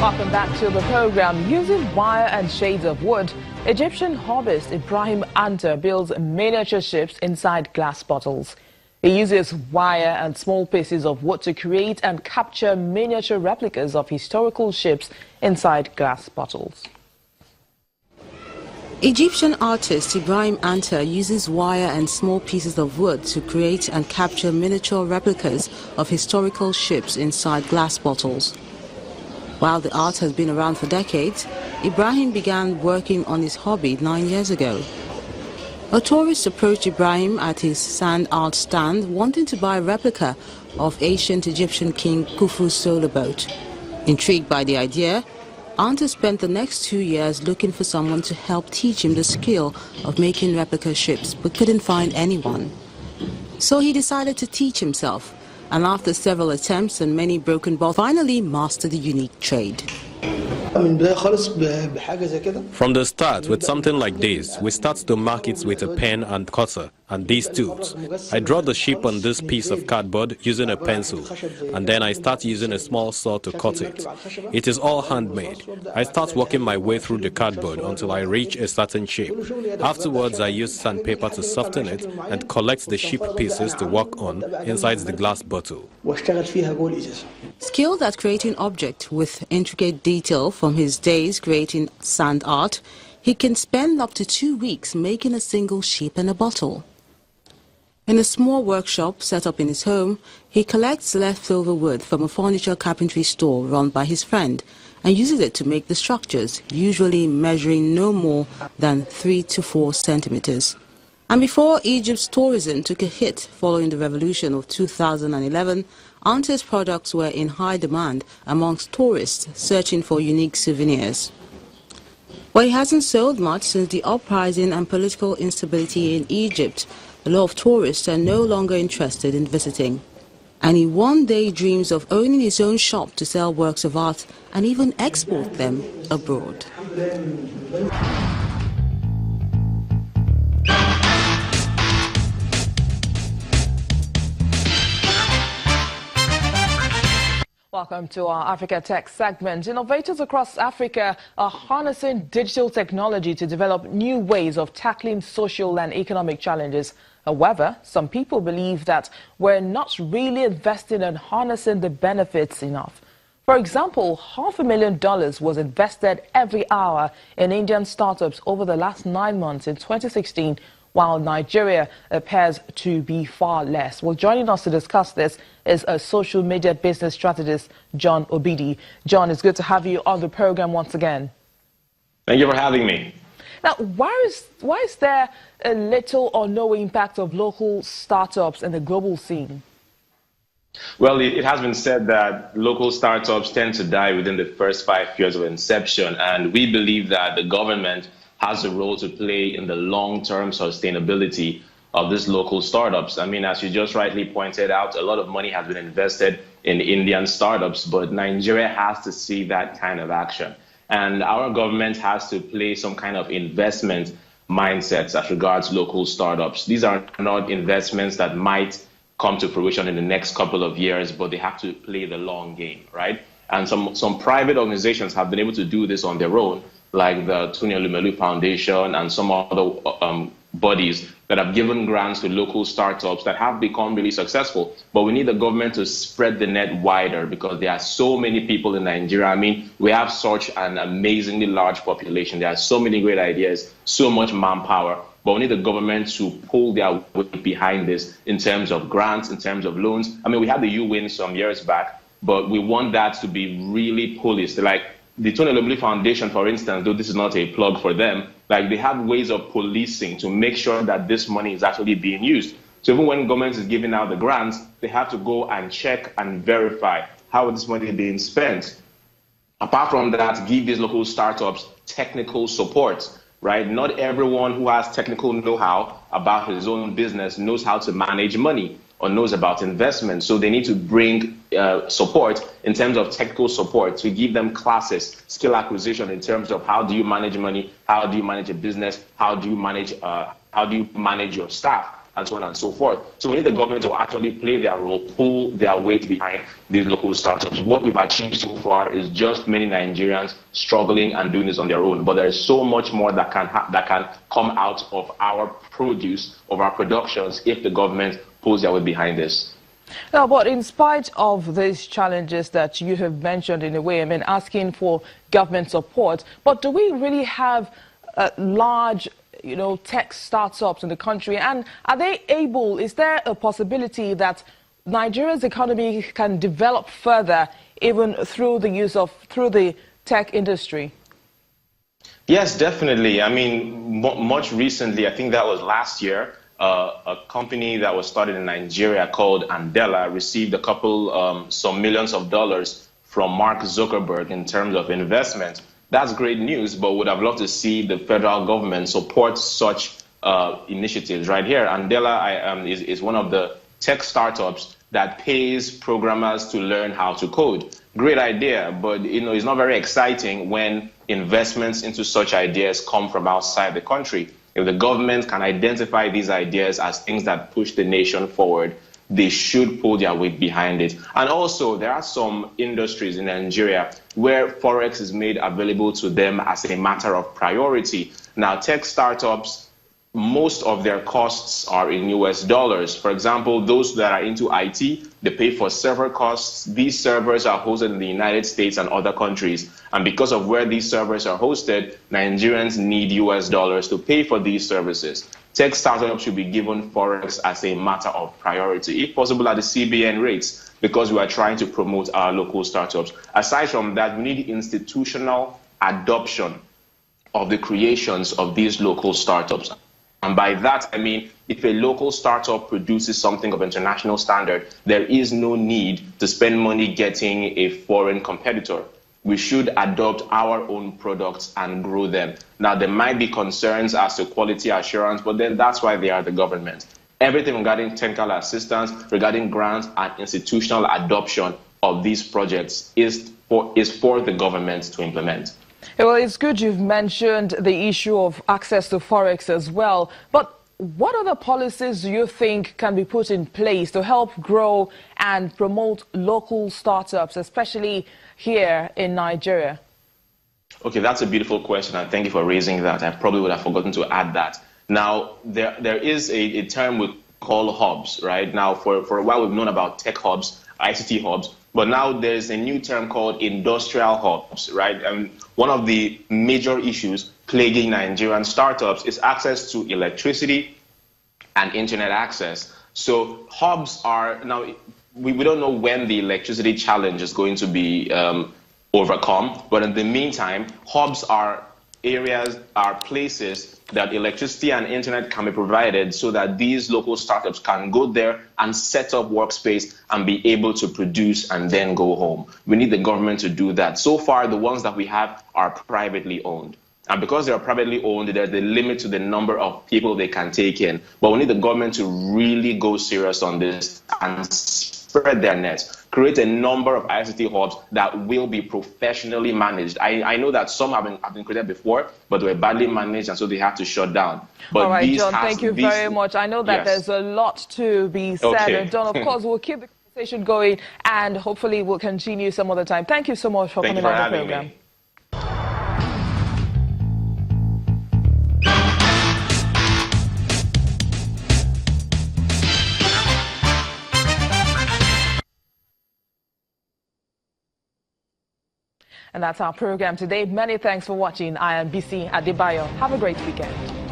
Welcome back to the program. Using wire and shades of wood, Egyptian hobbyist Ibrahim Anta builds miniature ships inside glass bottles. He uses wire and small pieces of wood to create and capture miniature replicas of historical ships inside glass bottles. Egyptian artist Ibrahim Anta uses wire and small pieces of wood to create and capture miniature replicas of historical ships inside glass bottles. While the art has been around for decades, Ibrahim began working on his hobby 9 years ago. A tourist approached Ibrahim at his sand art stand wanting to buy a replica of ancient Egyptian king Khufu's solar boat. Intrigued by the idea, Anta spent the next 2 years looking for someone to help teach him the skill of making replica ships, but couldn't find anyone. So he decided to teach himself, and after several attempts and many broken bottles, finally mastered the unique trade. From the start, with something like this, we start to mark it with a pen and cutter and these tools. I draw the shape on this piece of cardboard using a pencil, and then I start using a small saw to cut it. It is all handmade. I start working my way through the cardboard until I reach a certain shape. Afterwards, I use sandpaper to soften it and collect the shape pieces to work on inside the glass bottle. Skilled at creating objects with intricate detail from his days creating sand art, he can spend up to 2 weeks making a single shape in a bottle. In a small workshop set up in his home, he collects leftover wood from a furniture carpentry store run by his friend and uses it to make the structures, usually measuring no more than 3 to 4 centimeters. And before Egypt's tourism took a hit following the revolution of 2011, Anta's products were in high demand amongst tourists searching for unique souvenirs. But he hasn't sold much since the uprising and political instability in Egypt. A lot of tourists are no longer interested in visiting. And he one day dreams of owning his own shop to sell works of art and even export them abroad. Welcome to our Africa Tech segment. Innovators across Africa are harnessing digital technology to develop new ways of tackling social and economic challenges. However, some people believe that we're not really investing in harnessing the benefits enough. For example, $500,000 was invested every hour in Indian startups over the last 9 months in 2016, while Nigeria appears to be far less. Well, joining us to discuss this is a social media business strategist, John Obidi. John, it's good to have you on the program once again. Thank you for having me. Now, why is there a little or no impact of local startups in the global scene? Well, it has been said that local startups tend to die within the first 5 years of inception, and we believe that the government has a role to play in the long-term sustainability of these local startups. I mean, as you just rightly pointed out, a lot of money has been invested in Indian startups, but Nigeria has to see that kind of action. And our government has to play some kind of investment mindsets as regards local startups. These are not investments that might come to fruition in the next couple of years, but they have to play the long game, right? And some private organizations have been able to do this on their own, like the Tony Elumelu Foundation and some other bodies that have given grants to local startups that have become really successful. But we need the government to spread the net wider because there are so many people in Nigeria. I mean, we have such an amazingly large population. There are so many great ideas, so much manpower. But we need the government to pull their weight behind this in terms of grants, in terms of loans. I mean, we had the U-Win some years back, but we want that to be really policed. Like, the Tony Elumelu Foundation, for instance, though this is not a plug for them, like they have ways of policing to make sure that this money is actually being used. So even when government is giving out the grants, they have to go and check and verify how this money is being spent. Apart from that, give these local startups technical support, right? Not everyone who has technical know-how about his own business knows how to manage money or knows about investment. So they need to bring support in terms of technical support to give them classes, skill acquisition in terms of how do you manage money, how do you manage a business, how do you manage your staff. and so on and so forth. So we need the government to actually play their role, pull their weight behind these local startups. What we've achieved so far is just many Nigerians struggling and doing this on their own. But there is so much more that can come out of our produce, of our productions, if the government pulls their weight behind this. Now, but in spite of these challenges that you have mentioned in a way, I mean, asking for government support, but do we really have large, tech startups in the country? And are they able, is there a possibility that Nigeria's economy can develop further even through the tech industry? Yes, definitely. I mean, much recently, I think that was last year, a company that was started in Nigeria called Andela received some millions of dollars from Mark Zuckerberg in terms of investment. That's great news, but would have loved to see the federal government support such initiatives right here. Andela is one of the tech startups that pays programmers to learn how to code. Great idea, but it's not very exciting when investments into such ideas come from outside the country. If the government can identify these ideas as things that push the nation forward, they should pull their weight behind it. And also, there are some industries in Nigeria where Forex is made available to them as a matter of priority. Now, tech startups, most of their costs are in US dollars. For example, those that are into IT, they pay for server costs. These servers are hosted in the United States and other countries. And because of where these servers are hosted, Nigerians need US dollars to pay for these services. Tech startups should be given Forex as a matter of priority, if possible at the CBN rates, because we are trying to promote our local startups. Aside from that, we need institutional adoption of the creations of these local startups. And by that, I mean, if a local startup produces something of international standard, there is no need to spend money getting a foreign competitor. We should adopt our own products and grow them. Now, there might be concerns as to quality assurance, but then that's why they are the government. Everything regarding technical assistance, regarding grants and institutional adoption of these projects is for the government to implement. Well, it's good you've mentioned the issue of access to Forex as well. But what other policies do you think can be put in place to help grow and promote local startups, especially here in Nigeria? Okay, that's a beautiful question, and thank you for raising that. I probably would have forgotten to add that. Now, there is a term we call hubs, right? Now, for a while, we've known about tech hubs, ICT hubs, but now there's a new term called industrial hubs, right? And one of the major issues plaguing Nigerian startups is access to electricity and internet access. So hubs are, now, we don't know when the electricity challenge is going to be overcome, but in the meantime, hubs are places that electricity and internet can be provided so that these local startups can go there and set up workspace and be able to produce and then go home. We need the government to do that. So far, the ones that we have are privately owned. And because they are privately owned, there's a limit to the number of people they can take in. But we need the government to really go serious on this and spread their nets. Create a number of ICT hubs that will be professionally managed. I know that some have been created before, but they were badly managed, and so they have to shut down. But all right, John, thank you very much. I know that there's a lot to be said. Okay. And John, of course, we'll keep the conversation going, and hopefully we'll continue some other time. Thank you so much for coming on the program. Me. And that's our program today. Many thanks for watching. I am BC Adebayo. Have a great weekend.